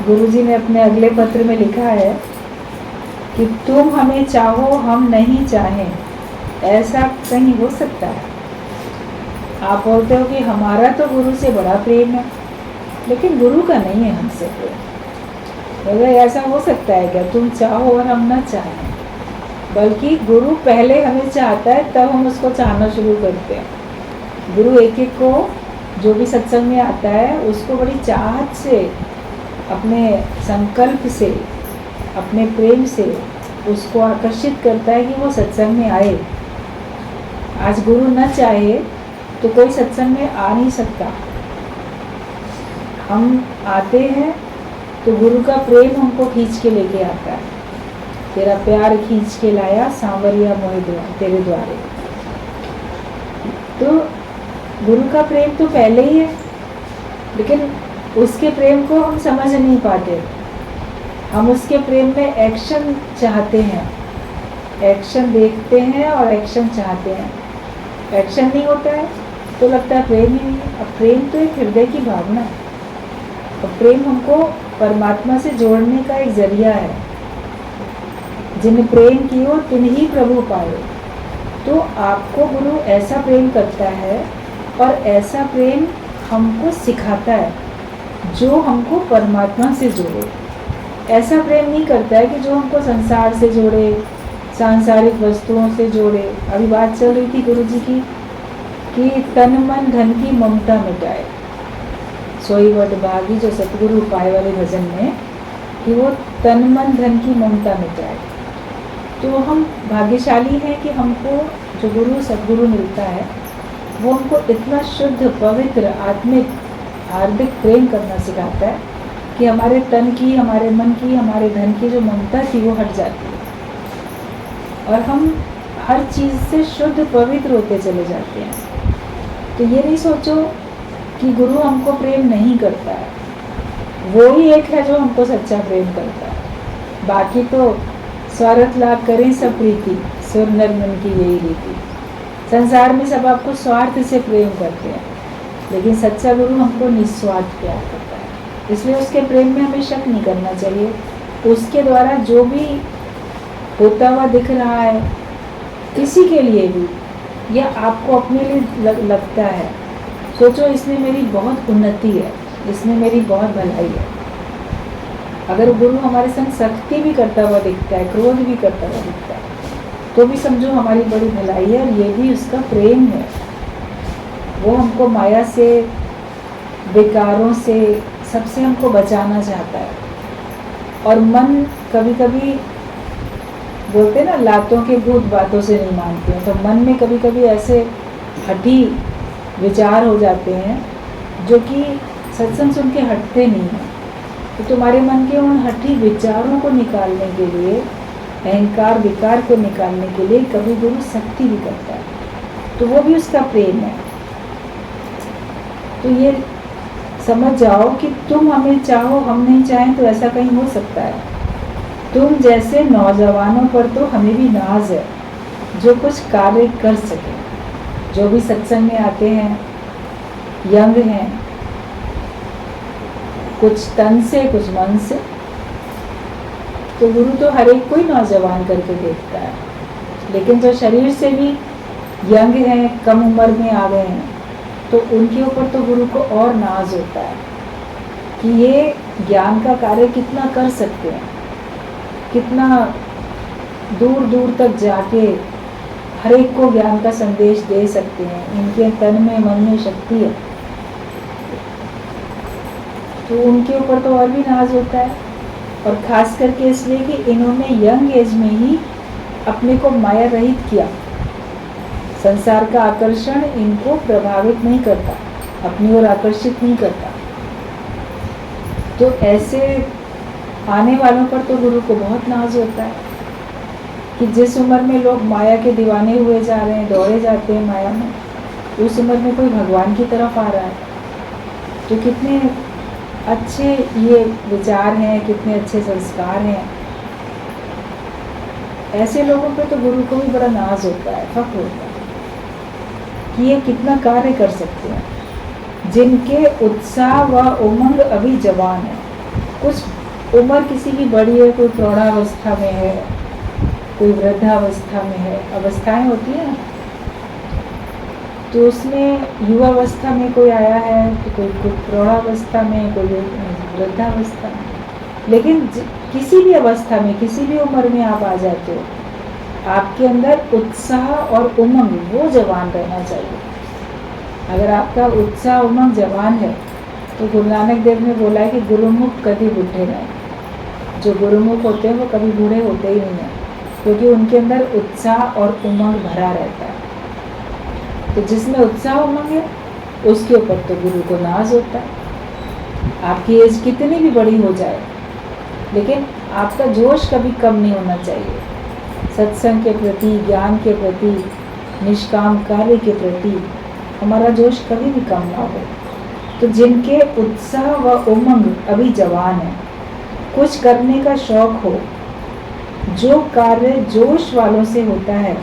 गुरुजी ने अपने अगले पत्र में लिखा है कि तुम हमें चाहो हम नहीं चाहें, ऐसा कहीं हो सकता है? आप बोलते हो कि हमारा तो गुरु से बड़ा प्रेम है, लेकिन गुरु का नहीं है हमसे प्रेम। तो ऐसा हो सकता है क्या तुम चाहो और हम ना चाहें? बल्कि गुरु पहले हमें चाहता है, तब हम उसको चाहना शुरू करते हैं। गुरु एक एक को जो भी सत्संग में आता है उसको बड़ी चाहत से, अपने संकल्प से, अपने प्रेम से उसको आकर्षित करता है कि वो सत्संग में आए। आज गुरु न चाहे तो कोई सत्संग में आ नहीं सकता। हम आते हैं तो गुरु का प्रेम हमको खींच के लेके आता है। तेरा प्यार खींच के लाया सांवरिया मोहि तेरे द्वारे। तो गुरु का प्रेम तो पहले ही है, लेकिन उसके प्रेम को हम समझ नहीं पाते। हम उसके प्रेम में एक्शन चाहते हैं, एक्शन देखते हैं और एक्शन चाहते हैं। एक्शन नहीं होता है तो लगता है प्रेम ही नहीं है। अब प्रेम तो एक हृदय की भावना है, और प्रेम हमको परमात्मा से जोड़ने का एक जरिया है। जिन प्रेम कियो तिन्ही प्रभु पाए। तो आपको गुरु ऐसा प्रेम करता है और ऐसा प्रेम हमको सिखाता है जो हमको परमात्मा से जोड़े। ऐसा प्रेम नहीं करता है कि जो हमको संसार से जोड़े, सांसारिक वस्तुओं से जोड़े। अभी बात चल रही थी गुरु जी की कि तन मन धन की ममता मिटाए, सोई वड भागी जो सतगुरु पाए वाले भजन में, कि वो तन मन धन की ममता मिटाए। तो हम भाग्यशाली हैं कि हमको जो गुरु सतगुरु मिलता है वो हमको इतना शुद्ध, पवित्र, आत्मिक, हार्दिक प्रेम करना सिखाता है कि हमारे तन की, हमारे मन की, हमारे धन की जो ममता थी वो हट जाती है, और हम हर चीज़ से शुद्ध, पवित्र होते चले जाते हैं। तो ये नहीं सोचो कि गुरु हमको प्रेम नहीं करता है, वो ही एक है जो हमको सच्चा प्रेम करता है। बाकी तो स्वार्थ लाभ करें सब प्रीति, सुर नर मन की यही रीति। संसार में सब आपको स्वार्थ से प्रेम करते हैं, लेकिन सच्चा गुरु हमको निस्वार्थ प्यार करता है। इसलिए उसके प्रेम में हमें शक नहीं करना चाहिए। उसके द्वारा जो भी होता हुआ दिख रहा है किसी के लिए भी, या आपको अपने लिए लगता है, सोचो इसमें मेरी बहुत उन्नति है, इसमें मेरी बहुत भलाई है। अगर गुरु हमारे संग सख्ती भी करता हुआ दिखता है, क्रोध भी करता हुआ दिखता है, तो भी समझो हमारी बड़ी भलाई है, और ये भी उसका प्रेम है। वो हमको माया से, विकारों से, सबसे हमको बचाना चाहता है। और मन कभी कभी बोलते ना, लातों के भूत बातों से नहीं मानते हैं। तो मन में कभी कभी ऐसे हठी विचार हो जाते हैं जो कि सत्संग सुन के हटते नहीं हैं। तो तुम्हारे मन के उन हठी विचारों को निकालने के लिए, अहंकार विकार को निकालने के लिए कभी गुरु सख्ती भी करता है, तो वो भी उसका प्रेम है। तो ये समझ जाओ कि तुम हमें चाहो हम नहीं चाहें तो ऐसा कहीं हो सकता है। तुम जैसे नौजवानों पर तो हमें भी नाज है जो कुछ कार्य कर सके। जो भी सत्संग में आते हैं, यंग हैं, कुछ तन से कुछ मन से, तो गुरु तो हर एक को ही नौजवान करके देखता है। लेकिन जो शरीर से भी यंग हैं, कम उम्र में आ गए हैं, तो उनके ऊपर तो गुरु को और नाज होता है कि ये ज्ञान का कार्य कितना कर सकते हैं, कितना दूर दूर तक जाके हर एक को ज्ञान का संदेश दे सकते हैं। इनके तन में, मन में शक्ति है, तो उनके ऊपर तो और भी नाज होता है। और खास करके इसलिए कि इन्होंने यंग एज में ही अपने को माया रहित किया। संसार का आकर्षण इनको प्रभावित नहीं करता, अपनी ओर आकर्षित नहीं करता। तो ऐसे आने वालों पर तो गुरु को बहुत नाज होता है कि जिस उम्र में लोग माया के दीवाने हुए जा रहे हैं, दौड़े जाते हैं माया में, उस उम्र में कोई भगवान की तरफ आ रहा है। तो कितने अच्छे ये विचार हैं, कितने अच्छे संस्कार हैं। ऐसे लोगों पे तो गुरु को भी बड़ा नाज होता है, फख्र होता है कि ये कितना कार्य कर सकते हैं, जिनके उत्साह व उमंग अभी जवान है। कुछ उम्र किसी की बड़ी है, कोई प्रौढ़ावस्था में है, कोई वृद्धावस्था में है, अवस्थाएं होती हैं। तो उसमें युवावस्था में कोई आया है, तो कोई प्रौढ़ावस्था में, कोई वृद्धावस्था में। लेकिन किसी भी अवस्था में, किसी भी उम्र में आप आ जाते हो, आपके अंदर उत्साह और उमंग वो जवान रहना चाहिए। अगर आपका उत्साह उमंग जवान है तो गुरु नानक देव ने बोला है कि गुरुमुख कभी बूढ़े नहीं। जो गुरुमुख होते हैं वो कभी बूढ़े होते ही नहीं हैं, क्योंकि उनके अंदर उत्साह और उमंग भरा रहता है। तो जिसमें उत्साह उमंग है उसके ऊपर तो गुरु को नाज होता है। आपकी एज कितनी भी बड़ी हो जाए, लेकिन आपका जोश कभी कम नहीं होना चाहिए। सत्संग के प्रति, ज्ञान के प्रति, निष्काम कार्य के प्रति हमारा जोश कभी भी कम ना हो। तो जिनके उत्साह व उमंग अभी जवान है, कुछ करने का शौक हो, जो कार्य जोश वालों से होता है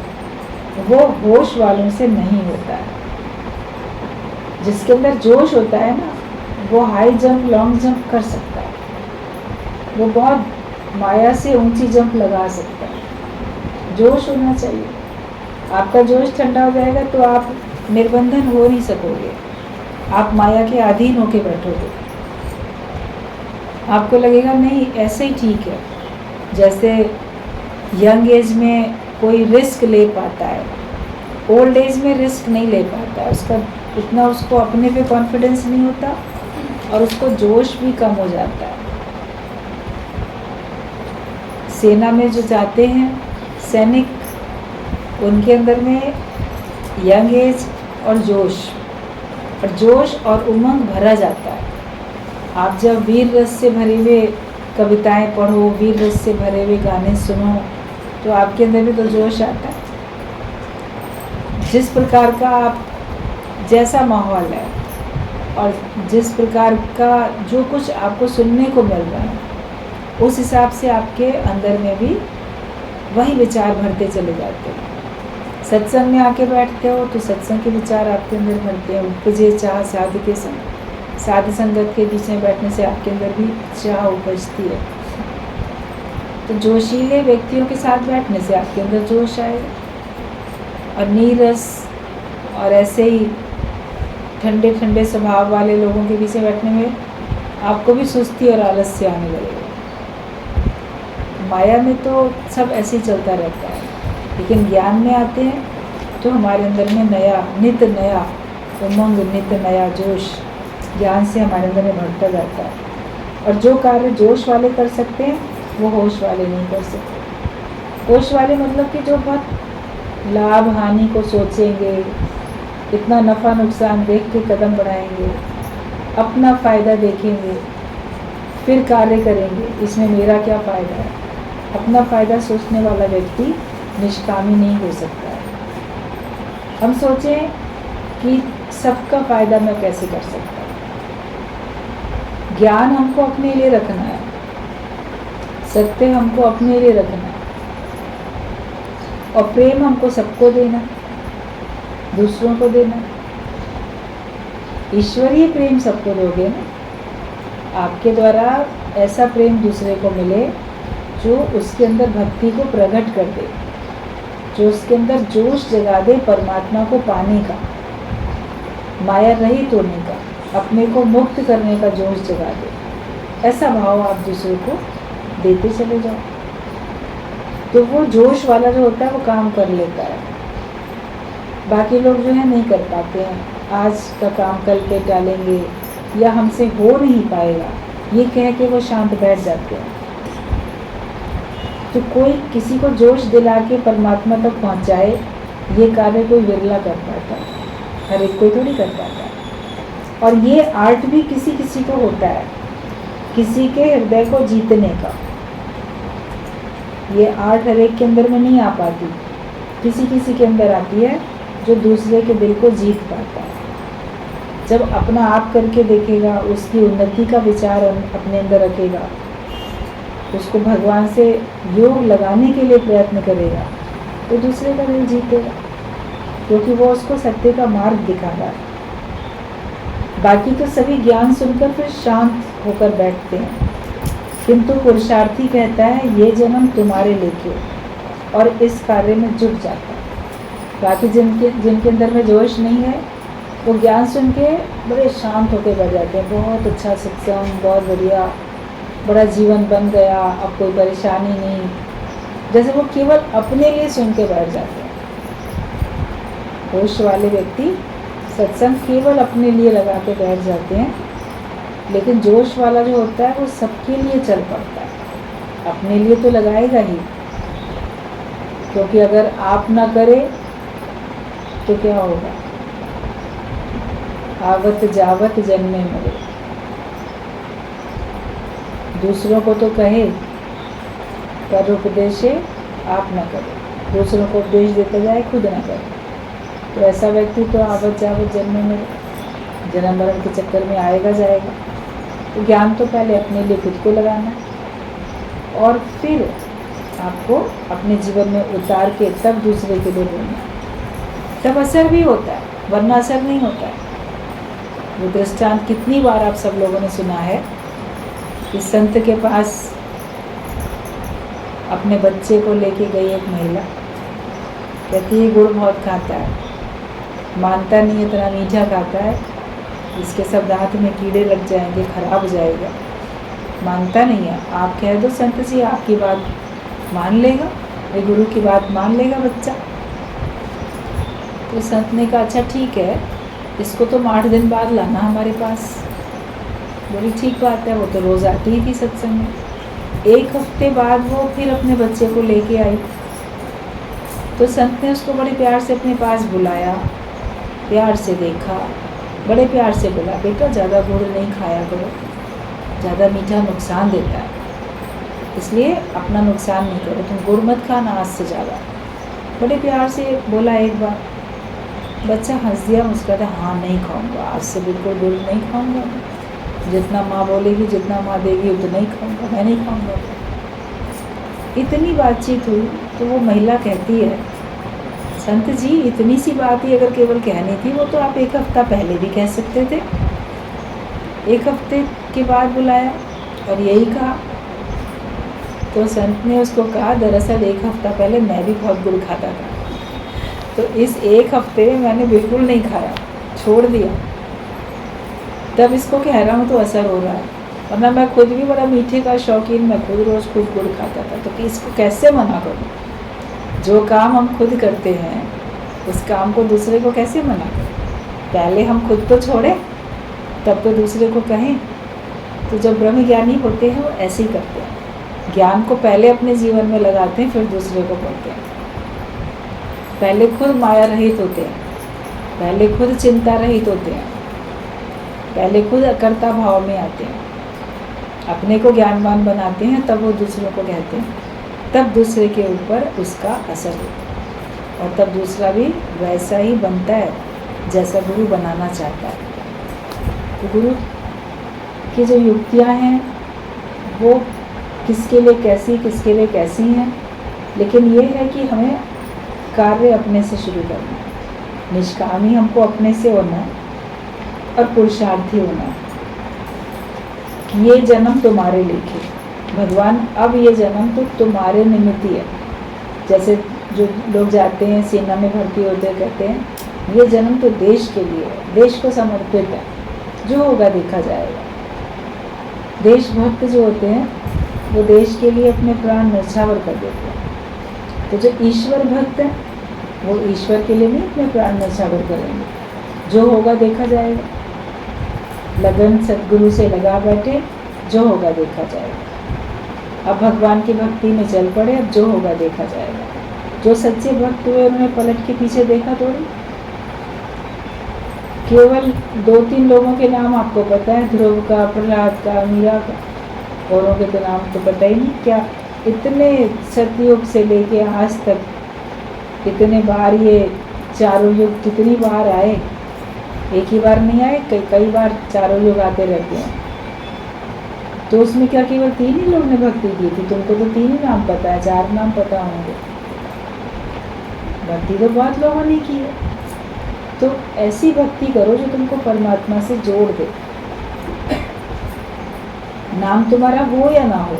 वो होश वालों से नहीं होता है। जिसके अंदर जोश होता है ना, वो हाई जंप, लॉन्ग जंप कर सकता है, वो बहुत माया से ऊंची जंप लगा सकता है। जोश होना चाहिए। आपका जोश ठंडा हो जाएगा तो आप निर्बंधन हो नहीं सकोगे, आप माया के अधीन होके बैठोगे। आपको लगेगा नहीं ऐसे ही ठीक है। जैसे यंग एज में कोई रिस्क ले पाता है, ओल्ड एज में रिस्क नहीं ले पाता है, उसका इतना उसको अपने पे कॉन्फिडेंस नहीं होता और उसको जोश भी कम हो जाता है। सेना में जो जाते हैं सैनिक, उनके अंदर में यंग एज और जोश और उमंग भरा जाता है। आप जब वीर रस से भरे हुए कविताएं पढ़ो, वीर रस से भरे हुए गाने सुनो, तो आपके अंदर भी तो जोश आता है। जिस प्रकार का आप, जैसा माहौल है और जिस प्रकार का जो कुछ आपको सुनने को मिल रहा है, उस हिसाब से आपके अंदर में भी वही विचार भरते चले जाते हैं। सत्संग में आके बैठते हो तो सत्संग के विचार आपके अंदर भरते हैं। उपजे चाह साधु के संग, साधु संगत के बीच में बैठने से आपके अंदर भी चाह उपजती है। तो जोशीले व्यक्तियों के साथ बैठने से आपके अंदर जोश आएगा। और नीरस और ऐसे ही ठंडे ठंडे स्वभाव वाले लोगों के बीच में बैठने में आपको भी सुस्ती और आलस्य आने लगेगा। माया में तो सब ऐसे ही चलता रहता है, लेकिन ज्ञान में आते हैं तो हमारे अंदर में नित्य नया उमंग, नित्य नया जोश ज्ञान से हमारे अंदर में बढ़ता जाता है। और जो कार्य जोश वाले कर सकते हैं वो होश वाले नहीं कर सकते। होश वाले मतलब कि जो बहुत लाभ हानि को सोचेंगे, इतना नफ़ा नुकसान देख के कदम बढ़ाएंगे, अपना फ़ायदा देखेंगे, फिर कार्य करेंगे, इसमें मेरा क्या फ़ायदा है। अपना फ़ायदा सोचने वाला व्यक्ति निष्कामी नहीं हो सकता है। हम सोचें कि सबका फ़ायदा मैं कैसे कर सकता हूँ। ज्ञान हमको अपने लिए रखना है, सत्य हमको अपने लिए रखना है, और प्रेम हमको सबको देना, दूसरों को देना। ईश्वरीय प्रेम सबको दोगे ना, आपके द्वारा ऐसा प्रेम दूसरे को मिले जो उसके अंदर भक्ति को प्रकट कर दे, जो उसके अंदर जोश जगा दे परमात्मा को पाने का, माया रहित होने का, अपने को मुक्त करने का जोश जगा दे। ऐसा भाव आप दूसरे को देते चले जाओ तो वो जोश वाला जो होता है वो काम कर लेता है। बाकी लोग जो है नहीं कर पाते हैं, आज का काम कल पे टालेंगे या हमसे हो नहीं पाएगा ये कह के वो शांत बैठ जाते हैं। तो कोई किसी को जोश दिला के परमात्मा तक पहुंचाए, ये कार्य कोई विरला कर पाता है, हर एक कोई थोड़ी कर पाता है। और ये आर्ट भी किसी किसी को होता है, किसी के हृदय को जीतने का। ये आर्ट हर एक के अंदर में नहीं आ पाती, किसी किसी के अंदर आती है जो दूसरे के दिल को जीत पाता है। जब अपना आप करके देखेगा, उसकी उन्नति का विचार अपने अंदर रखेगा, उसको भगवान से योग लगाने के लिए प्रयत्न करेगा, तो दूसरे का दिल जीतेगा, क्योंकि वो उसको सत्य का मार्ग दिखा रहा है। बाकी तो सभी ज्ञान सुनकर फिर शांत होकर बैठते हैं, किंतु पुरुषार्थी कहता है ये जन्म तुम्हारे लेके, और इस कार्य में जुट जाता है। बाकी जिनके अंदर में जोश नहीं है, वो ज्ञान सुन के बड़े शांत होकर बैठ जाते हैं। बहुत अच्छा सत्संग, बहुत बढ़िया, बड़ा जीवन बन गया, अब कोई परेशानी नहीं, जैसे वो केवल अपने लिए सुन के बैठ जाते हैं। होश वाले व्यक्ति सत्संग केवल अपने लिए लगा के बैठ जाते हैं, लेकिन जोश वाला जो होता है वो सबके लिए चल पड़ता है। अपने लिए तो लगाएगा ही, क्योंकि अगर आप ना करें तो क्या होगा? आवत जावत जन्मे मरे। दूसरों को तो कहे पर उपदेशे आप ना करें, दूसरों को उपदेश देता जाए, खुद ना करे, तो ऐसा व्यक्ति तो आवत जावत जन्मे मरे, जन्म मरण के चक्कर में आएगा जाएगा। तो ज्ञान तो पहले अपने लिए खुद को लगाना, और फिर आपको अपने जीवन में उतार के तब दूसरे के लिए बोलना, तब असर भी होता है, वरना असर नहीं होता है। वो दृष्टांत कितनी बार आप सब लोगों ने सुना है कि संत के पास अपने बच्चे को लेके गई एक महिला, कहती है गुड़ बहुत खाता है, मानता नहीं, इतना मीठा खाता है, इसके सब दांत में कीड़े लग जाएंगे, खराब हो जाएगा, मानता नहीं है। आप कह दो संत जी आपकी बात मान लेगा, ये गुरु की बात मान लेगा बच्चा। तो संत ने कहा अच्छा ठीक है, इसको तो 8 दिन बाद लाना हमारे पास। बोली ठीक बात है, वो तो रोज़ आती ही थी सत्संग में। 1 हफ्ते बाद वो फिर अपने बच्चे को लेके आई, तो संत ने उसको बड़े प्यार से अपने पास बुलाया, प्यार से देखा, बड़े प्यार से बोला बेटा ज़्यादा गुड़ नहीं खाया करो, ज़्यादा मीठा नुकसान देता है, इसलिए अपना नुकसान नहीं करो, तुम गुड़ मत खाना आज से ज़्यादा। बड़े प्यार से बोला एक बार, बच्चा हंस दिया, मुस्कुराता, हाँ नहीं खाऊंगा, आज से बिल्कुल गुड़ नहीं खाऊंगा, जितना माँ बोलेगी, जितना माँ देगी उतना ही खाऊंगा, मैं नहीं खाऊंगा। इतनी बातचीत हुई तो वो महिला कहती है संत जी इतनी सी बात ही अगर केवल कहनी थी, वो तो आप 1 हफ्ता पहले भी कह सकते थे। 1 हफ्ते के बाद बुलाया और यही कहा। तो संत ने उसको कहा दरअसल 1 हफ्ता पहले मैं भी बहुत गुड़ खाता था, तो इस 1 हफ्ते में मैंने बिल्कुल नहीं खाया, छोड़ दिया, तब इसको कह रहा हूँ तो असर हो रहा है, वरना मैं खुद भी बड़ा मीठे का शौकीन, मैं खुद रोज़ खूब गुड़ खाता था, तो कि इसको कैसे मना करूँ? जो काम हम खुद करते हैं उस काम को दूसरे को कैसे मना करें? पहले हम खुद तो छोड़ें तब तो दूसरे को कहें। तो जब ब्रह्म ज्ञानी होते हैं वो ऐसे ही करते हैं, ज्ञान को पहले अपने जीवन में लगाते हैं, फिर दूसरे को बोलते हैं। पहले खुद माया रहित होते हैं, पहले खुद चिंता रहित होते हैं, पहले खुद अकर्ता भाव में आते हैं, अपने को ज्ञानवान बनाते हैं, तब वो दूसरों को कहते हैं, तब दूसरे के ऊपर उसका असर होता है, और तब दूसरा भी वैसा ही बनता है जैसा गुरु बनाना चाहता है। तो गुरु की जो युक्तियाँ हैं वो किसके लिए कैसी हैं, लेकिन ये है कि हमें कार्य अपने से शुरू करना है, निष्कामी हमको अपने से होना है, और पुरुषार्थी होना है। ये जन्म तुम्हारे लिखे, भगवान अब ये जन्म तो तुम्हारे निमित्त ही है। जैसे जो लोग जाते हैं सेना में भर्ती होते कहते हैं ये जन्म तो देश के लिए है, देश को समर्पित है, जो होगा देखा जाएगा। देशभक्त जो होते हैं वो देश के लिए अपने प्राण न्यौछावर कर देते हैं। तो जो ईश्वर भक्त हैं वो ईश्वर के लिए नहीं अपने प्राण न्यौछावर करेंगे, जो होगा देखा जाएगा। लगन सद्गुरु से लगा बैठे, जो होगा देखा जाएगा। अब भगवान की भक्ति में चल पड़े, अब जो होगा देखा जाएगा। जो सच्चे भक्त हुए उन्होंने पलट के पीछे देखा थोड़ी। केवल 2-3 लोगों के नाम आपको पता है, ध्रुव का, प्रहलाद का, मीरा का, औरों के तो नाम तो पता ही नहीं। क्या इतने सतयुग से लेके आज तक इतने बार ये चारों युग कितनी बार आए? एक ही बार नहीं आए, कई बार चारों युग आते रहते हैं। तो उसमें क्या केवल 3 ही लोग ने भक्ति की थी? तुमको तो 3 ही नाम पता है, 4 नाम पता होंगे। भक्ति तो बहुत लोगों ने की है। तो ऐसी भक्ति करो जो तुमको परमात्मा से जोड़ दे। नाम तुम्हारा हो या ना हो,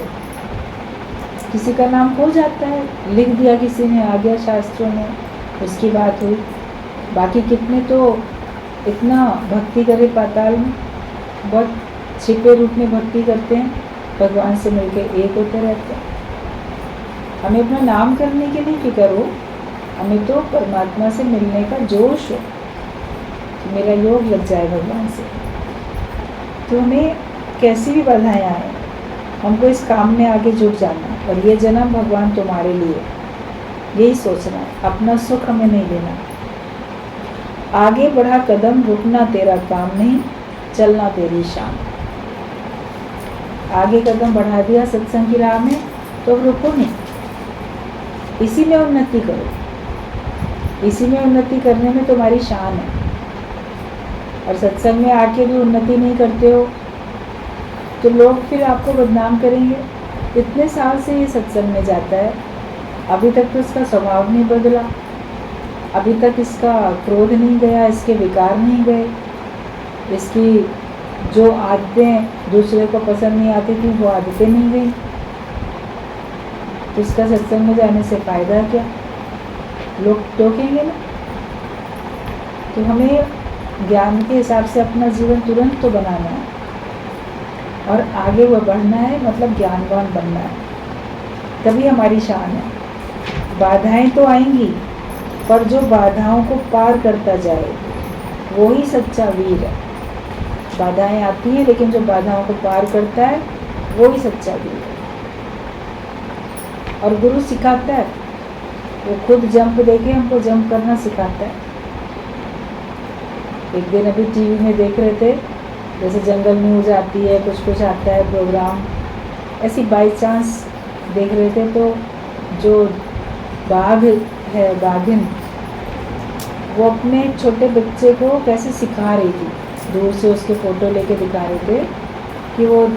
किसी का नाम हो जाता है, लिख दिया किसी ने, आ गया शास्त्रों में, उसकी बात हुई। बाकी कितने तो इतना भक्ति करे पाताल में, बहुत छिपे रूप में भक्ति करते हैं, भगवान से मिलकर एक होते रहते हैं। हमें अपना नाम करने की नहीं फिक्र हो, हमें तो परमात्मा से मिलने का जोश हो कि मेरा योग लग जाए भगवान से। तो हमें कैसी भी बाधाएं आए, हमको इस काम में आगे जुट जाना है। और ये जन्म भगवान तुम्हारे लिए, यही सोचना है, अपना सुख हमें नहीं लेना। आगे बढ़ा कदम, रुकना तेरा काम नहीं, चलना तेरी शान। आगे कदम बढ़ा दिया सत्संग की राह में, तो अब रुको नहीं, इसी में उन्नति करो। इसी में उन्नति करने में तुम्हारी शान है। और सत्संग में आके भी उन्नति नहीं करते हो तो लोग फिर आपको बदनाम करेंगे। इतने साल से ये सत्संग में जाता है, अभी तक तो इसका स्वभाव नहीं बदला, अभी तक इसका क्रोध नहीं गया, इसके विकार नहीं गए, इसकी जो आदतें दूसरे को पसंद नहीं आती थी वो आदतें नहीं गई, तो इसका सत्संग में जाने से फ़ायदा क्या? लोग टोकेंगे ना। तो हमें ज्ञान के हिसाब से अपना जीवन तुरंत तो बनाना है और आगे वो बढ़ना है, मतलब ज्ञानवान बनना है, तभी हमारी शान है। बाधाएं तो आएंगी, पर जो बाधाओं को पार करता जाए वो ही सच्चा वीर है। बाधाएं आती हैं, लेकिन जो बाधाओं को पार करता है वो ही सच्चा वीर है। और गुरु सिखाता है, वो खुद जंप देके हमको जंप करना सिखाता है। एक दिन अभी टीवी में देख रहे थे, जैसे जंगल न्यूज़ आती है, कुछ आता है प्रोग्राम, ऐसी बाई चांस देख रहे थे, तो जो बाघ है, बाघिन, वो अपने छोटे बच्चे को कैसे सिखा रही थी, दूर से उसके फ़ोटो लेके दिखा रहे थे कि वो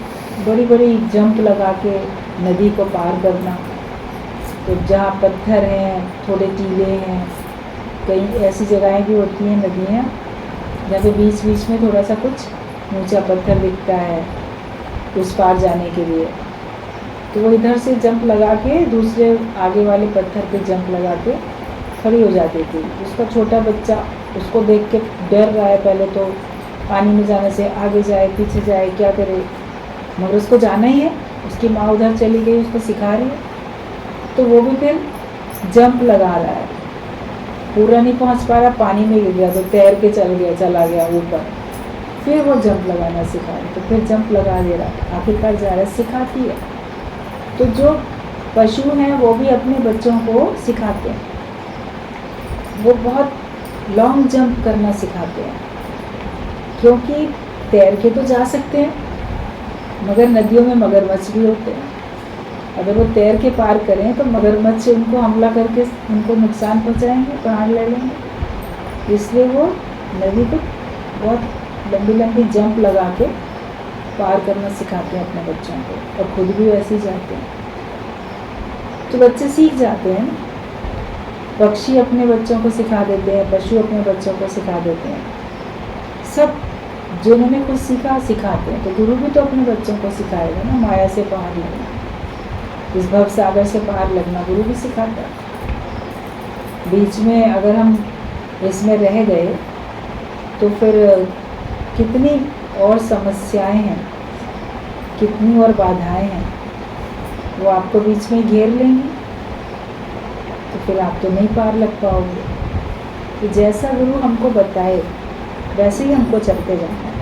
बड़ी बड़ी जंप लगा के नदी को पार करना। तो जहाँ पत्थर हैं, थोड़े टीले हैं, कई ऐसी जगहें भी होती हैं नदियाँ जहाँ पे बीच बीच में थोड़ा सा कुछ ऊंचा पत्थर दिखता है उस पार जाने के लिए, तो वो इधर से जंप लगा के दूसरे आगे वाले पत्थर पे जंप लगा के खड़ी हो जाती थी। उसका छोटा बच्चा उसको देख के डर रहा है, पहले तो पानी में जाने से, आगे जाए पीछे जाए क्या करे, मगर उसको जाना ही है, उसकी माँ उधर चली गई, उसको सिखा रही है, तो वो भी फिर जंप लगा रहा है, पूरा नहीं पहुंच पा रहा, पानी में गिर गया तो तैर के चला गया ऊपर, फिर वो जंप लगाना सिखा रही, तो फिर जंप लगा दे रहा, आखिरकार जा रहा है, सिखाती है। तो जो पशु हैं वो भी अपने बच्चों को सिखाते हैं, वो बहुत लॉन्ग जंप करना सिखाते हैं, क्योंकि तैर के तो जा सकते हैं, मगर नदियों में मगरमच्छ भी होते हैं, अगर वो तैर के पार करें तो मगरमच्छ उनको हमला करके उनको नुकसान पहुंचाएंगे, प्राण ले लेंगे, इसलिए वो नदी को बहुत लंबी लंबी जंप लगा के पार करना सिखाते हैं अपने बच्चों को, और खुद भी वैसे ही जाते हैं, तो बच्चे सीख जाते हैं। पक्षी अपने बच्चों को सिखा देते हैं, पशु अपने बच्चों को सिखा देते हैं, सब जिन्होंने कुछ सीखा सिखाते हैं। तो गुरु भी तो अपने बच्चों को सिखाएगा ना, माया से पार लगना, इस भव सागर से पार लगना गुरु भी सिखाता है। बीच में अगर हम इसमें रह गए तो फिर कितनी और समस्याएं हैं, कितनी और बाधाएं हैं, वो आपको बीच में घेर लेंगी, तो फिर आप तो नहीं पार लग पाओगे। तो जैसा गुरु हमको बताए वैसे ही हमको चलते जाना है।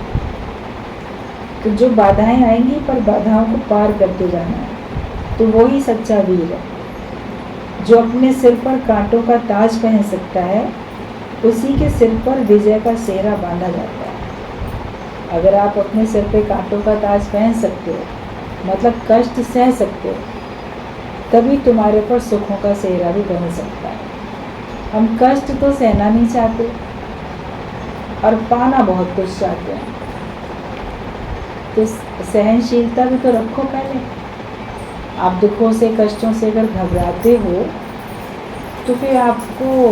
तो जो बाधाएं आएंगी, पर बाधाओं को पार करते जाना है, तो वो ही सच्चा वीर है। जो अपने सिर पर कांटों का ताज पहन सकता है, उसी के सिर पर विजय का सेहरा बांधा जाता है। अगर आप अपने सिर पे कांटों का ताज पहन सकते हो, मतलब कष्ट सह सकते हो, तभी तुम्हारे पर सुखों का सेहरा भी बन सकता है। हम कष्ट तो सहना नहीं चाहते और पाना बहुत कुछ चाहते हैं, तो सहनशीलता भी तो रखो पहले। आप दुखों से, कष्टों से अगर घबराते हो तो फिर आपको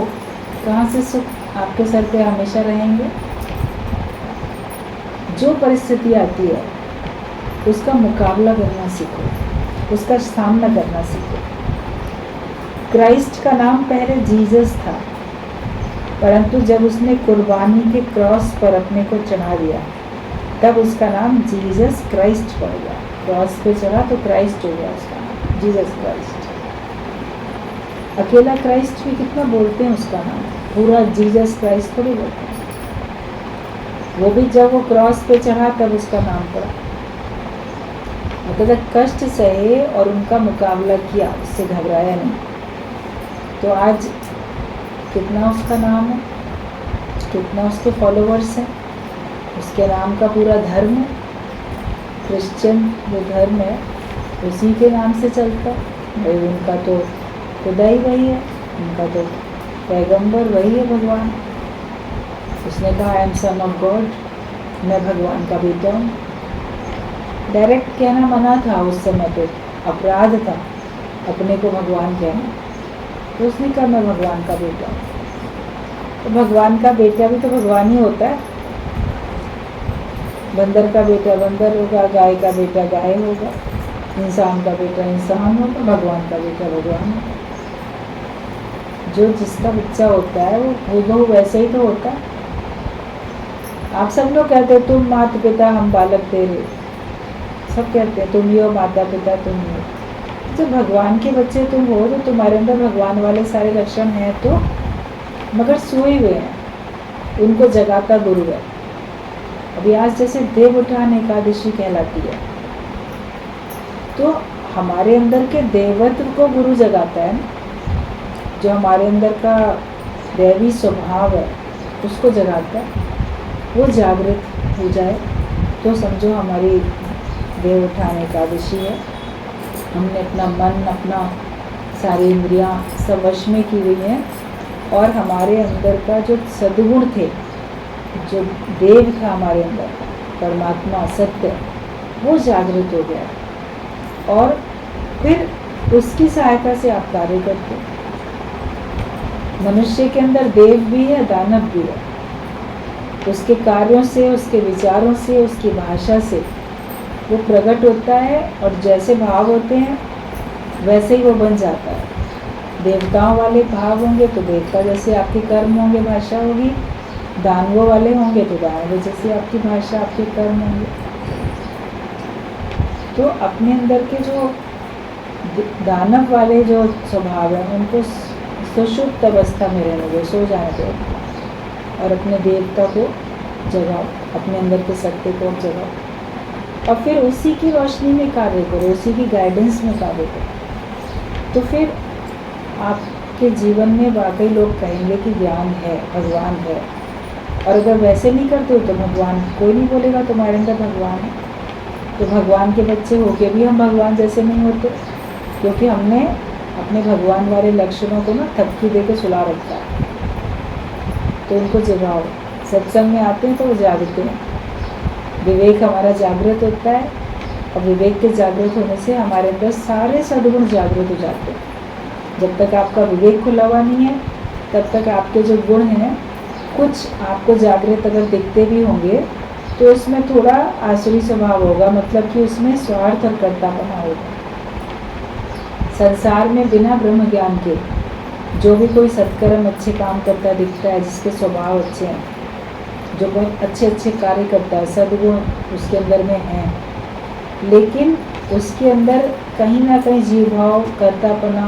कहाँ से सुख आपके सर पे हमेशा रहेंगे। जो परिस्थिति आती है उसका मुकाबला करना सीखो, उसका सामना करना सीखो। क्राइस्ट का नाम पहले जीसस था, परंतु जब उसने कुर्बानी के क्रॉस पर अपने को चढ़ा दिया तब उसका नाम जीसस क्राइस्ट पड़ गया। क्रॉस पे चढ़ा तो क्राइस्ट हो गया उसका नाम, जीसस क्राइस्ट। अकेला क्राइस्ट भी कितना बोलते हैं उसका नाम, पूरा जीसस क्राइस्ट थोड़ी बोलते हैं। वो भी जब वो क्रॉस पे चढ़ा तब उसका नाम पड़ा। मतलब कष्ट सहे और उनका मुकाबला किया, उससे घबराया नहीं। तो आज कितना उसका नाम है, कितना उसके फॉलोवर्स हैं, उसके नाम का पूरा धर्म है। क्रिश्चियन जो धर्म है उसी के नाम से चलता है भाई। उनका तो खुदा ही वही है, उनका तो पैगंबर वही है, भगवान। उसने कहा I am son of God, मैं भगवान का बेटा हूँ। डायरेक्ट कहना मना था उस समय पे, अपराध था अपने को भगवान कहना। तो उसने कहा मैं भगवान का बेटा हूँ। तो भगवान का बेटा भी तो भगवान ही होता है। बंदर का बेटा बंदर होगा, गाय का बेटा गाय होगा, इंसान का बेटा इंसान होगा, भगवान का बेटा भगवान होगा। जो जिसका बच्चा होता है वो बहु वैसे ही तो होता है। आप सब लोग कहते हो तुम माता पिता हम बालक तेरे, सब कहते हैं तुम ही हो माता पिता तुम ही हो। जब भगवान के बच्चे तुम हो तो तुम्हारे अंदर भगवान वाले सारे लक्षण हैं तो, मगर सोए हुए हैं, उनको जगाता गुरु है। अभी आज जैसे देव उठान एकादशी कहलाती है, तो हमारे अंदर के देवत्व को गुरु जगाता है ना। जो हमारे अंदर का दैवी स्वभाव है उसको जगाता है। वो जागृत हो जाए तो समझो हमारी देव उठान एकादशी है। हमने अपना मन, अपना सारी इंद्रियां सब वश में की हुई हैं और हमारे अंदर का जो सद्गुण थे, जो देव था हमारे अंदर, परमात्मा सत्य, वो जागृत हो गया। और फिर उसकी सहायता से आप कार्य करते। मनुष्य के अंदर देव भी है, दानव भी है। उसके कार्यों से, उसके विचारों से, उसकी भाषा से वो प्रकट होता है और जैसे भाव होते हैं वैसे ही वो बन जाता है। देवताओं वाले भाव होंगे तो देवता जैसे आपके कर्म होंगे, भाषा होगी। दानवों वाले होंगे तो दानवों जैसे आपकी भाषा, आपके कर्म होंगे। तो अपने अंदर के जो दानव वाले जो स्वभाव है उनको सुषुप्त अवस्था में रहने दो, सो जाने दो और अपने देवता को जगाओ, अपने अंदर के सत्य को जगाओ और फिर उसी की रोशनी में कार्य करो, उसी की गाइडेंस में कार्य करो। तो फिर आपके जीवन में वाकई लोग कहेंगे कि ज्ञान है, भगवान है। और अगर वैसे नहीं करते हो तो भगवान, कोई नहीं बोलेगा तुम्हारे अंदर भगवान है। तो भगवान के बच्चे होके भी हम भगवान जैसे नहीं होते, क्योंकि हमने अपने भगवान वाले लक्षणों को ना थपकी दे के सुला रखा है। तो उनको जगाओ। सत्संग में आते हैं तो वो जागते हैं। विवेक हमारा जागृत होता है और विवेक के जागृत होने से हमारे अंदर सारे सद्गुण जागृत हो जाते हैं। जब तक आपका विवेक खुला हुआ नहीं है तब तक आपके जो गुण हैं कुछ आपको जागृत अगर दिखते भी होंगे तो उसमें थोड़ा आसुरी स्वभाव होगा, मतलब कि उसमें स्वार्थ और कर्तापना होगा। संसार में बिना ब्रह्म ज्ञान के जो भी कोई सत्कर्म अच्छे काम करता दिखता है, जिसके स्वभाव अच्छे हैं, जो बहुत अच्छे अच्छे कार्य करता है, सद्गुण उसके अंदर में हैं, लेकिन उसके अंदर कहीं ना कहीं जीवभाव, कर्तापना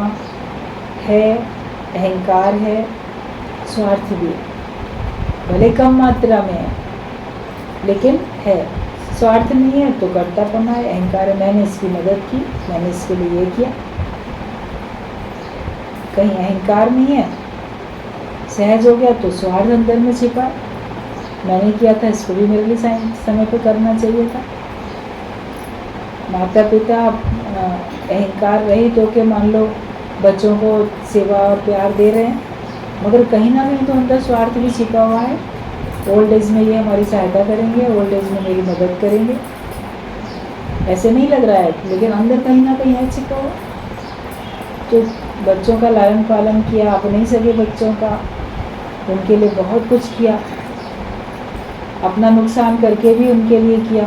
है, अहंकार है, स्वार्थ भी, भले कम मात्रा में है लेकिन है। स्वार्थ नहीं है तो कर्तापना है, अहंकार है, मैंने इसकी मदद की, मैंने इसके लिए ये किया। कहीं अहंकार नहीं है, सहज हो गया तो स्वार्थ अंदर में छिपा, मैंने किया था इसको भी मेरे लिए समय पे करना चाहिए था। माता पिता अहंकार रहित होके मान लो बच्चों को सेवा और प्यार दे रहे हैं, मगर कहीं ना कहीं तो अंदर स्वार्थ भी छिपा हुआ है। ओल्ड एज में ये हमारी सहायता करेंगे, ओल्ड एज में मेरी मदद करेंगे, ऐसे नहीं लग रहा है लेकिन अंदर कहीं ना कहीं है छिपा हुआ। तो बच्चों का लालन पालन किया, अपने ही सगे बच्चों का, उनके लिए बहुत कुछ किया, अपना नुकसान करके भी उनके लिए किया,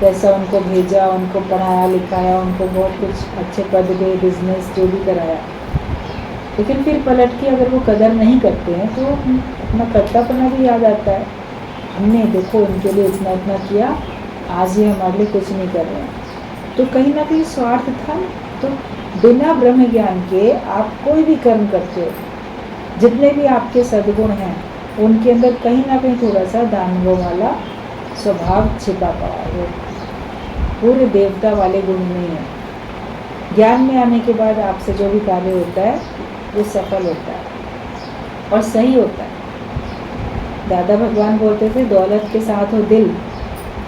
पैसा उनको भेजा, उनको पढ़ाया लिखाया, उनको बहुत कुछ अच्छे पद पे बिजनेस जो भी कराया, लेकिन फिर पलट के अगर वो कदर नहीं करते हैं तो अपना कर्तापना भी याद आता है। हमने देखो इनके लिए इतना इतना किया, आज ये हमारे लिए कुछ नहीं कर रहे हैं, तो कहीं ना कहीं स्वार्थ था। तो बिना ब्रह्म ज्ञान के आप कोई भी कर्म करते हो, जितने भी आपके सद्गुण हैं उनके अंदर कहीं ना कहीं थोड़ा सा दानवों वाला स्वभाव छिपा पड़ा है, पूरे देवता वाले गुण नहीं है। ज्ञान में आने के बाद आपसे जो भी कार्य होता है वो सफल होता है और सही होता है। दादा भगवान बोलते थे दौलत के साथ हो दिल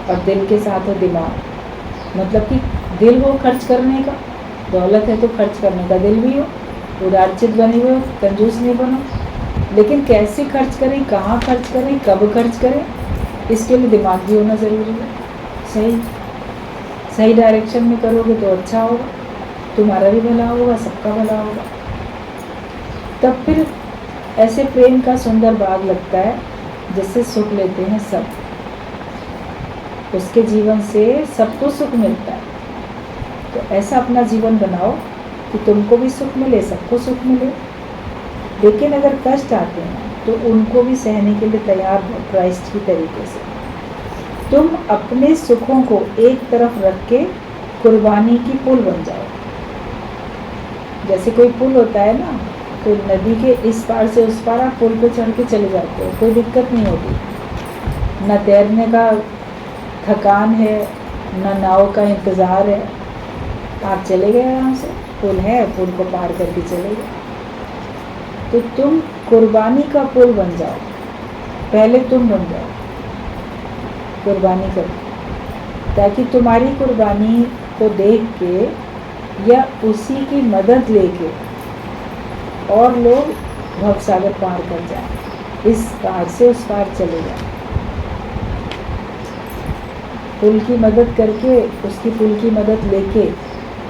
और दिल के साथ हो दिमाग, मतलब कि दिल हो खर्च करने का, दौलत है तो खर्च करने का दिल भी हो, उदारचित बने हुए हो, कंजूस नहीं बनो, लेकिन कैसे खर्च करें, कहाँ खर्च करें, कब खर्च करें, इसके लिए दिमाग भी होना ज़रूरी है। सही डायरेक्शन में करोगे तो अच्छा होगा, तुम्हारा भी भला होगा, सबका भला होगा। तब फिर ऐसे प्रेम का सुंदर बाग लगता है जिससे सुख लेते हैं सब, उसके जीवन से सबको सुख मिलता है। तो ऐसा अपना जीवन बनाओ कि तुमको भी सुख मिले, सबको सुख मिले। लेकिन अगर कष्ट आते हैं तो उनको भी सहने के लिए तैयार हो क्राइस्ट की तरीके से। तुम अपने सुखों को एक तरफ रख के कुर्बानी की पुल बन जाओ। जैसे कोई पुल होता है ना, तो नदी के इस पार से उस पार आप पुल पे चढ़ के चले जाते हो, कोई दिक्कत नहीं होती, न तैरने का थकान है, न नाव का इंतज़ार है, आप चले गए आराम से, पुल है, पुल को पार करके चले गए। तो तुम कुर्बानी का पुल बन जाओ, पहले तुम बन जाओ कुर्बानी कर, ताकि तुम्हारी कुर्बानी को देख के या उसी की मदद लेके और लोग भवसागर पार कर जाए, इस पार से उस पार चले जाए। पुल की मदद करके, उसकी पुल की मदद लेके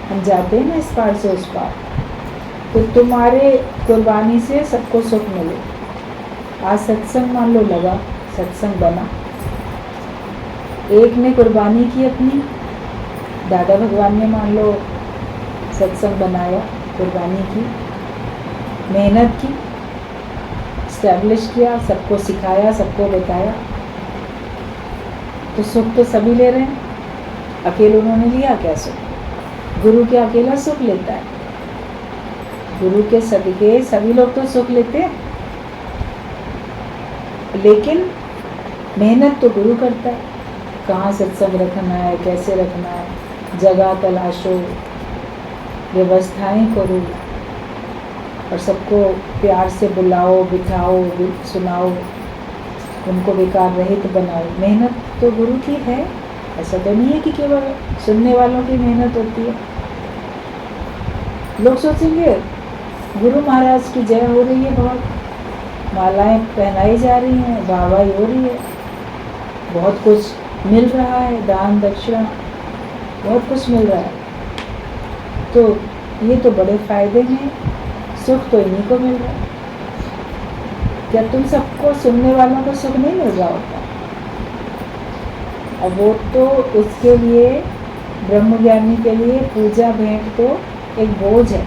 हम जाते हैं ना इस पार से उस पार, तो तुम्हारे कुर्बानी से सबको सुख मिले। आज सत्संग मान लो लगा, सत्संग बना, एक ने कुर्बानी की अपनी, दादा भगवान ने मान लो सत्संग बनाया, कुर्बानी की, मेहनत की, स्टैब्लिश किया, सबको सिखाया, सबको बताया, तो सुख तो सभी ले रहे हैं। अकेले उन्होंने लिया क्या सुख? गुरु क्या अकेला सुख लेता है? गुरु के सदके सभी लोग तो सुख लेते हैं, लेकिन मेहनत तो गुरु करता है। कहाँ सत्संग रखना है, कैसे रखना है, जगह तलाशो, व्यवस्थाएं करो और सबको प्यार से बुलाओ, बिठाओ, सुनाओ, उनको बेकार रहित बनाओ। मेहनत तो गुरु की है, ऐसा तो नहीं है कि केवल सुनने वालों की मेहनत होती है। लोग सोचेंगे गुरु महाराज की जय हो रही है, बहुत मालाएं पहनाई जा रही हैं, वाहवाही हो रही है, बहुत कुछ मिल रहा है, दान दक्षिणा बहुत कुछ मिल रहा है, तो ये तो बड़े फायदे में, सुख तो इन्हीं को मिल रहा है। क्या तुम सबको, सुनने वालों को सुख नहीं मिल रहा होता? अब वो तो उसके लिए, ब्रह्मज्ञानी के लिए पूजा भेंट तो एक बोझ है।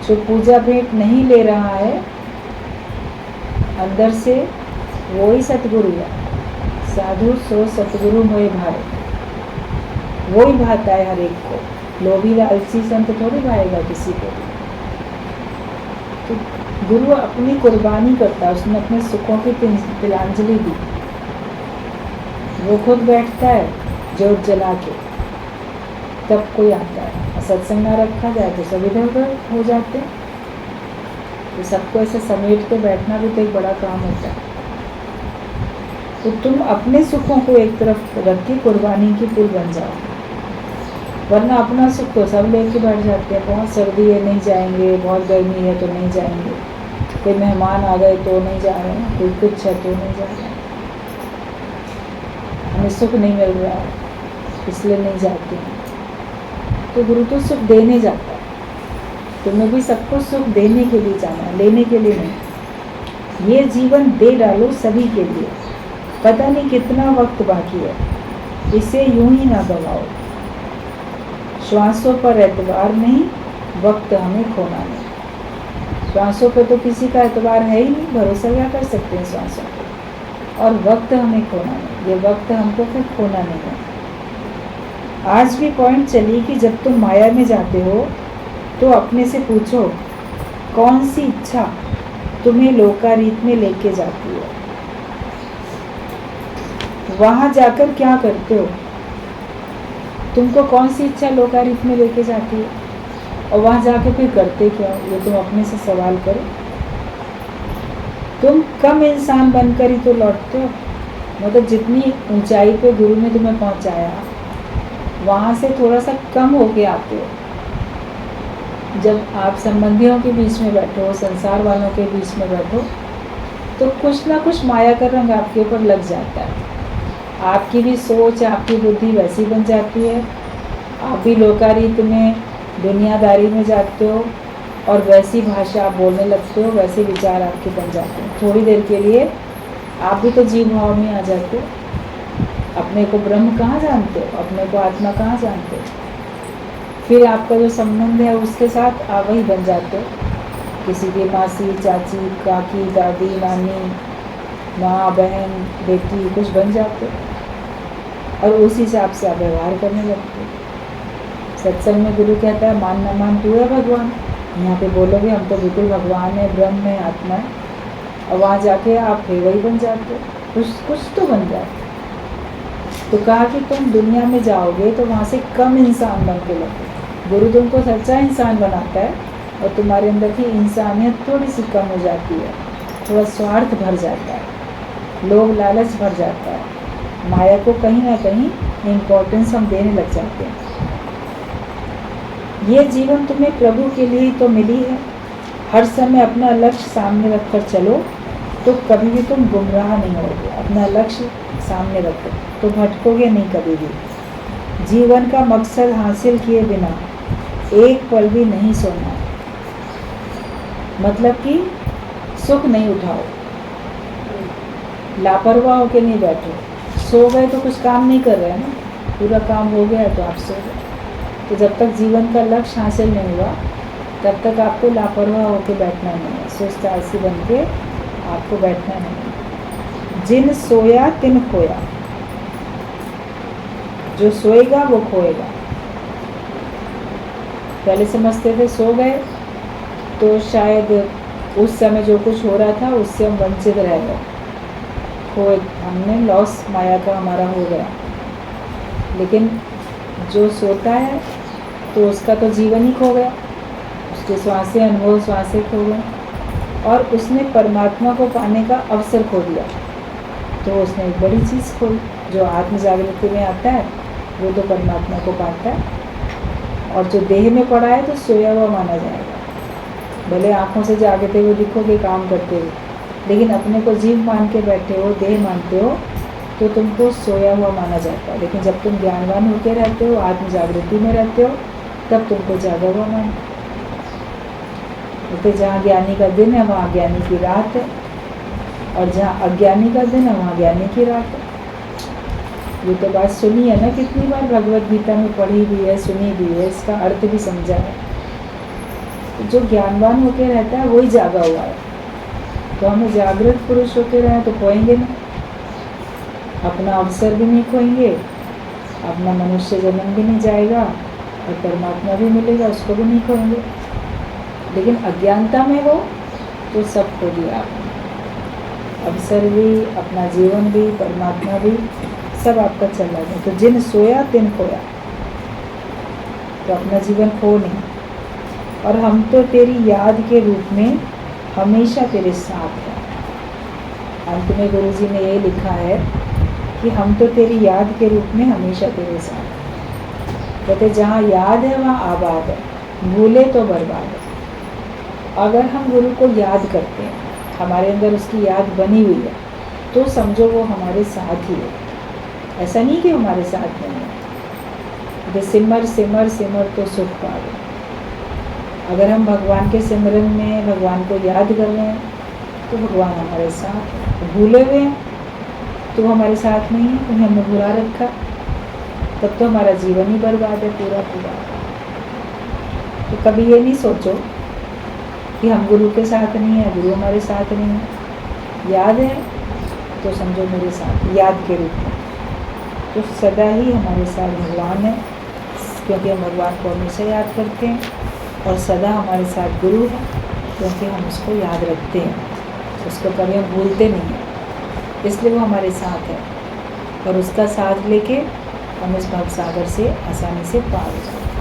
जो पूजा भेंट नहीं ले रहा है अंदर से, वो ही सतगुरु है। साधु सो सतगुरु मोए भाए, वो ही भाता है हर एक को, लोभी लालची संत थोड़ी भाएगा किसी को। तो गुरु अपनी कुर्बानी करता है, उसने अपने सुखों की तिलांजलि दी, वो खुद बैठता है जोत जला के, तब कोई आता है। सत्संग ना रखा जाए तो सब इधर उधर हो जाते हैं, तो सबको ऐसे समेट के बैठना भी तो एक बड़ा काम होता है। तो तुम अपने सुखों को एक तरफ रख के कुर्बानी की पुल बन जाओ, वरना अपना सुख तो सब लेके बैठ जाते हैं। बहुत सर्दी है नहीं जाएंगे, बहुत गर्मी है तो नहीं जाएंगे, कोई मेहमान आ गए तो नहीं जा रहे हैं, कोई कुछ है तो नहीं जा रहे हैं, हमें सुख नहीं मिल रहा है इसलिए नहीं जाते हैं। तो गुरु तो सुख देने जाता है, तुम्हें भी सबको सुख देने के लिए जाना है, लेने के लिए नहीं। ये जीवन दे डालो सभी के लिए, पता नहीं कितना वक्त बाकी है, इसे यूं ही ना गवाओ। श्वासों पर एतबार नहीं, वक्त हमें खोना नहीं। श्वासों पे तो किसी का एतबार है ही नहीं, भरोसा क्या कर सकते हैं श्वासों पे। और वक्त हमें खोना नहीं, ये वक्त हमको फिर खोना नहीं है। आज भी पॉइंट चली कि जब तुम माया में जाते हो तो अपने से पूछो कौन सी इच्छा तुम्हें लोकारीत में लेके जाती है। वहां जाकर क्या करते हो? तुमको कौन सी इच्छा लोकारीत में लेके जाती है और वहां जाके फिर करते क्या? ये तुम अपने से सवाल करो। तुम कम इंसान बनकर ही तो लौटते हो। मतलब जितनी ऊंचाई पे गुरु ने तुम्हें पहुंचाया, वहां से थोड़ा सा कम होके आते हो। जब आप संबंधियों के बीच में बैठो, संसार वालों के बीच में बैठो, तो कुछ ना कुछ माया का रंग आपके ऊपर लग जाता है। आपकी भी सोच, आपकी बुद्धि वैसी बन जाती है। आप भी लोकारीत में, दुनियादारी में जाते हो और वैसी भाषा आप बोलने लगते हो, वैसे विचार आपके बन जाते हैं। थोड़ी देर के लिए आप भी तो जीव भाव में आ जाते हो। अपने को ब्रह्म कहाँ जानते हो? अपने को आत्मा कहाँ जानते हो? फिर आपका जो संबंध है उसके साथ आप वही बन जाते हो। किसी की मासी, चाची, काकी, दादी, नानी, माँ, बहन, बेटी, कुछ बन जाते हो और उसी हिसाब से आप व्यवहार करने लगते हो। सत्संग में गुरु कहता है मान न मान तू है भगवान। यहाँ पे बोलोगे हम तो बिल्कुल भगवान है, ब्रह्म है, आत्मा है, और वहाँ जाके आप फिर वही बन जाते हो। कुछ तो बन जाते हो। तो कहा कि तुम दुनिया में जाओगे तो वहाँ से कम इंसान बन के लगो। गुरु तुमको सच्चा इंसान बनाता है और तुम्हारे अंदर की इंसानियत थोड़ी सी कम हो जाती है। थोड़ा स्वार्थ भर जाता है, लोभ लालच भर जाता है, माया को कहीं ना कहीं इम्पोर्टेंस हम देने लग जाते हैं। ये जीवन तुम्हें प्रभु के लिए ही तो मिली है। हर समय अपना लक्ष्य सामने रखकर चलो तो कभी भी तुम गुमराह नहीं होगे। अपना लक्ष्य सामने रखो तो भटकोगे नहीं कभी भी। जीवन का मकसद हासिल किए बिना एक पल भी नहीं सोना। मतलब कि सुख नहीं उठाओ, लापरवाह होकर नहीं बैठो। सो गए तो कुछ काम नहीं कर रहे हैं ना, पूरा काम हो गया तो आप सो गए। तो जब तक जीवन का लक्ष्य हासिल नहीं हुआ तब तक आपको लापरवाह होकर बैठना नहीं है, सुस्त आलसी बन के आपको बैठना नहीं। जिन सोया तिन खोया, जो सोएगा वो खोएगा। पहले समझते थे सो गए तो शायद उस समय जो कुछ हो रहा था उससे हम वंचित रह गए, खोए, हमने लॉस माया का हमारा हो गया। लेकिन जो सोता है तो उसका तो जीवन ही खो गया, उसके श्वासें, अनुभव श्वासें खो गए और उसने परमात्मा को पाने का अवसर खो दिया। तो उसने एक बड़ी चीज़ खोई। जो आत्म जागृति में आता है वो तो परमात्मा को पाता है, और जो देह में पड़ा है तो सोया हुआ माना जाएगा। भले आँखों से जागते हुए दिखोगे काम करते हुए, लेकिन अपने को जीव मान के बैठे हो, देह मानते हो, तो तुमको सोया हुआ माना जाता है। लेकिन जब तुम ज्ञानवान होकर रहते हो, आत्म जागृति में रहते हो, तब तुमको जागा हुआ मानते हो। तो जहाँ ज्ञानी का दिन है वहाँ ज्ञानी की रात है, और जहाँ अज्ञानी का दिन है वहाँ ज्ञानी की रात है। ये तो बात सुनी है ना, कितनी बार भगवत गीता में पढ़ी भी है, सुनी भी है, इसका अर्थ भी समझा है। तो जो ज्ञानवान होकर रहता है वही जागा हुआ है। तो हमें जागृत पुरुष होकर रहें तो खोएंगे नहीं, अपना अवसर भी नहीं खोएंगे, अपना मनुष्य जन्म भी नहीं जाएगा और परमात्मा भी मिलेगा, उसको भी नहीं खोएंगे। लेकिन अज्ञानता में हो तो सब खो दिया आपने, अवसर भी, अपना जीवन भी, परमात्मा भी, सब आपका चला गया। तो जिन सोया तिन खोया, तो अपना जीवन खो नहीं। और हम तो तेरी याद के रूप में हमेशा तेरे साथ हैं। अंत में गुरु जी ने ये लिखा है कि हम तो तेरी याद के रूप में हमेशा तेरे साथ। कहते जहाँ याद है वहाँ आबाद है, भूले तो बर्बाद है। अगर हम गुरु को याद करते हैं, हमारे अंदर उसकी याद बनी हुई है, तो समझो वो हमारे साथ ही है। ऐसा नहीं कि हमारे साथ नहीं है। सिमर सिमर सिमर तो सुख पावे। अगर हम भगवान के सिमरन में भगवान को याद कर रहे हैं तो भगवान हमारे साथ है। भूले हुए हैं तो वो हमारे साथ नहीं है, उन्हें हमने भुला रखा, तब तो हमारा जीवन ही बर्बाद है पूरा पूरा। तो कभी ये नहीं सोचो कि हम गुरु के साथ नहीं है, गुरु हमारे साथ नहीं है। याद है तो समझो मेरे साथ, याद के रूप में तो सदा ही हमारे साथ भगवान है, क्योंकि हम भगवान को हमेशा याद करते हैं। और सदा हमारे साथ गुरु है, क्योंकि हम उसको याद रखते हैं, उसको कभी हम भूलते नहीं हैं, इसलिए वो हमारे साथ है। और उसका साथ लेके हम इस भव सागर से आसानी से पार हो जाते हैं।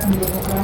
हम लोगों का